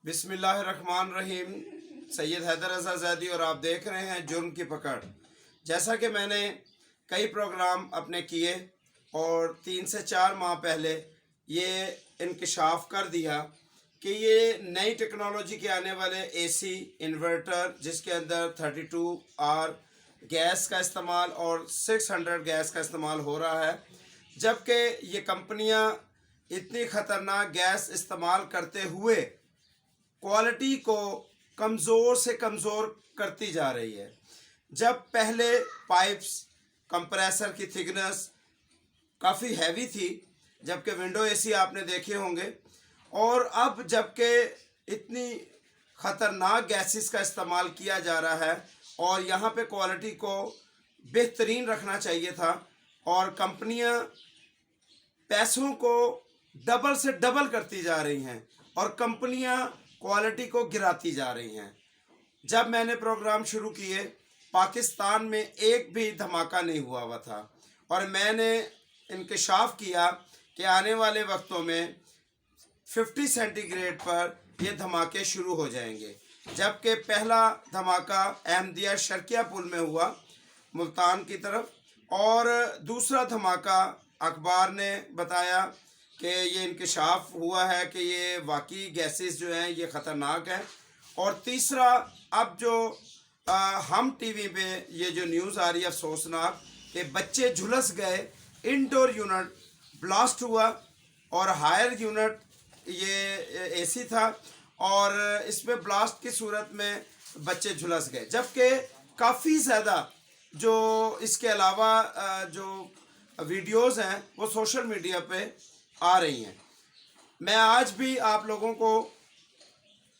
बिस्मिल्लाहिर्रहमानिर्रहीम। सैयद हैदर रज़ा ज़ैदी और आप देख रहे हैं जुर्म की पकड़। जैसा कि मैंने कई प्रोग्राम अपने किए और 3 से 4 माह पहले ये इंकशाफ कर दिया कि ये नई टेक्नोलॉजी के आने वाले एसी इन्वर्टर जिसके अंदर 32R गैस का इस्तेमाल और 600 गैस का इस्तेमाल हो रहा है, जबकि ये कंपनियां इतनी ख़तरनाक गैस इस्तेमाल करते हुए क्वालिटी को कमज़ोर से कमज़ोर करती जा रही है। जब पहले पाइप्स कंप्रेसर की थिकनेस काफ़ी हैवी थी, जबकि विंडो एसी आपने देखे होंगे, और अब जबकि इतनी ख़तरनाक गैसेस का इस्तेमाल किया जा रहा है और यहाँ पे क्वालिटी को बेहतरीन रखना चाहिए था, और कंपनियाँ पैसों को डबल से डबल करती जा रही हैं और कंपनियां क्वालिटी को गिराती जा रही हैं। जब मैंने प्रोग्राम शुरू किए, पाकिस्तान में एक भी धमाका नहीं हुआ था और मैंने इंकशाफ किया कि आने वाले वक्तों में 50 सेंटीग्रेड पर ये धमाके शुरू हो जाएंगे। जबकि पहला धमाका अहमदिया शर्किया पुल में हुआ मुल्तान की तरफ, और दूसरा धमाका अखबार ने बताया कि ये इंकशाफ हुआ है कि ये वाकई गैसेस जो हैं ये ख़तरनाक हैं, और तीसरा अब जो हम टीवी पे ये जो न्यूज़ आ रही है अफसोसनाक कि बच्चे झुलस गए, इंडोर यूनिट ब्लास्ट हुआ और हायर यूनिट ये एसी था और इसमें ब्लास्ट की सूरत में बच्चे झुलस गए। जबकि काफ़ी ज़्यादा जो इसके अलावा जो वीडियोस हैं वो सोशल मीडिया पे आ रही हैं। मैं आज भी आप लोगों को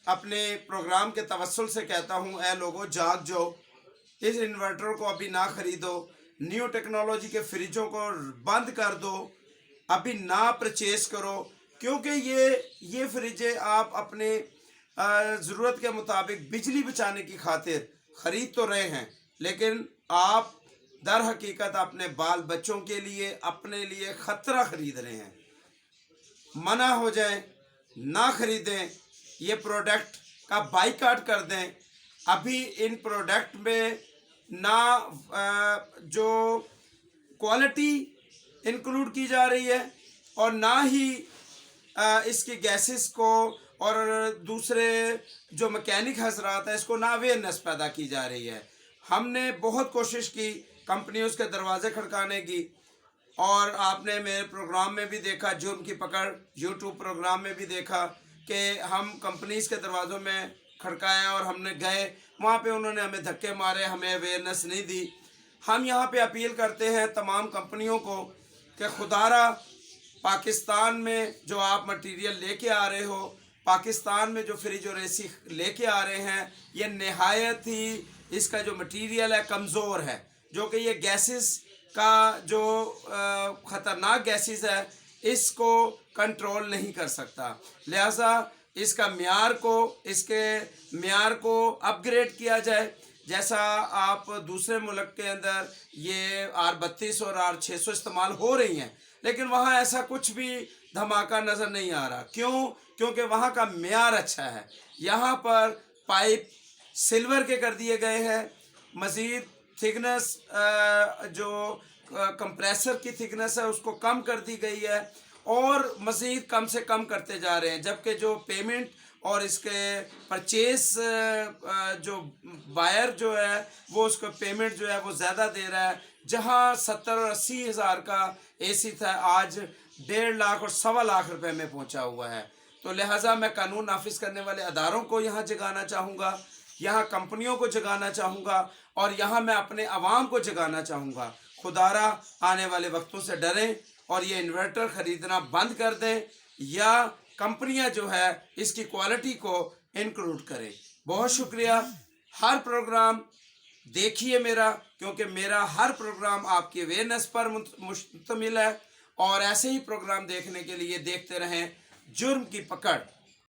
अपने प्रोग्राम के तवस्सुल से कहता हूँ, ऐ लोगों जाग जाओ, इस इन्वर्टर को अभी ना ख़रीदो, न्यू टेक्नोलॉजी के फ्रिजों को बंद कर दो, अभी ना परचेज़ करो, क्योंकि ये फ्रिजें आप अपने ज़रूरत के मुताबिक बिजली बचाने की खातिर ख़रीद तो रहे हैं, लेकिन आप दर हकीकत अपने बाल बच्चों के लिए, अपने लिए ख़तरा ख़रीद रहे हैं। मना हो जाए, ना ख़रीदें, ये प्रोडक्ट का बाइकाट कर दें। अभी इन प्रोडक्ट में ना जो क्वालिटी इंक्लूड की जा रही है और ना ही इसकी गैसेस को और दूसरे जो मैकेनिक हजरात है इसको ना अवेयरनेस पैदा की जा रही है। हमने बहुत कोशिश की कंपनियों के दरवाजे खड़काने की, और आपने मेरे प्रोग्राम में भी देखा, जुर्म की पकड़ यूट्यूब प्रोग्राम में भी देखा कि हम कंपनीज़ के दरवाज़ों में खड़काया और हमने गए, वहाँ पे उन्होंने हमें धक्के मारे, हमें अवेयरनेस नहीं दी। हम यहाँ पे अपील करते हैं तमाम कंपनियों को कि खुदारा पाकिस्तान में जो आप मटीरियल लेके आ रहे हो, पाकिस्तान में जो फ्रिज और एसी लेके आ रहे हैं, ये नहायत ही इसका जो मटीरियल है कमज़ोर है, जो कि ये गैसेस का जो ख़तरनाक गैसेस है इसको कंट्रोल नहीं कर सकता। लिहाजा इसके म्यार को अपग्रेड किया जाए, जैसा आप दूसरे मुल्क के अंदर ये R32 और R600 इस्तेमाल हो रही हैं, लेकिन वहाँ ऐसा कुछ भी धमाका नज़र नहीं आ रहा। क्यों? क्योंकि वहाँ का म्यार अच्छा है। यहाँ पर पाइप सिल्वर के कर दिए गए हैं, मज़ीद थिकनेस जो कंप्रेसर की थिकनेस है उसको कम कर दी गई है और मज़ीद कम से कम करते जा रहे हैं, जबकि जो पेमेंट और इसके परचेस जो बायर जो है वो उसको पेमेंट जो है वो ज़्यादा दे रहा है। जहां 70 और 80 हज़ार का एसी था, आज 1.5 लाख और 1.25 लाख रुपए में पहुंचा हुआ है। तो लिहाजा मैं कानून नाफिज करने वाले अदारों को यहाँ जगाना चाहूँगा, यहाँ कंपनियों को जगाना चाहूँगा, और यहाँ मैं अपने अवाम को जगाना चाहूँगा। खुदारा आने वाले वक्तों से डरें और ये इन्वर्टर ख़रीदना बंद कर दें, या कंपनियां जो है इसकी क्वालिटी को इंक्लूड करें। बहुत शुक्रिया। हर प्रोग्राम देखिए मेरा, क्योंकि मेरा हर प्रोग्राम आपकी अवेयरनेस पर मुश्तमिल है, और ऐसे ही प्रोग्राम देखने के लिए देखते रहें जुर्म की पकड़।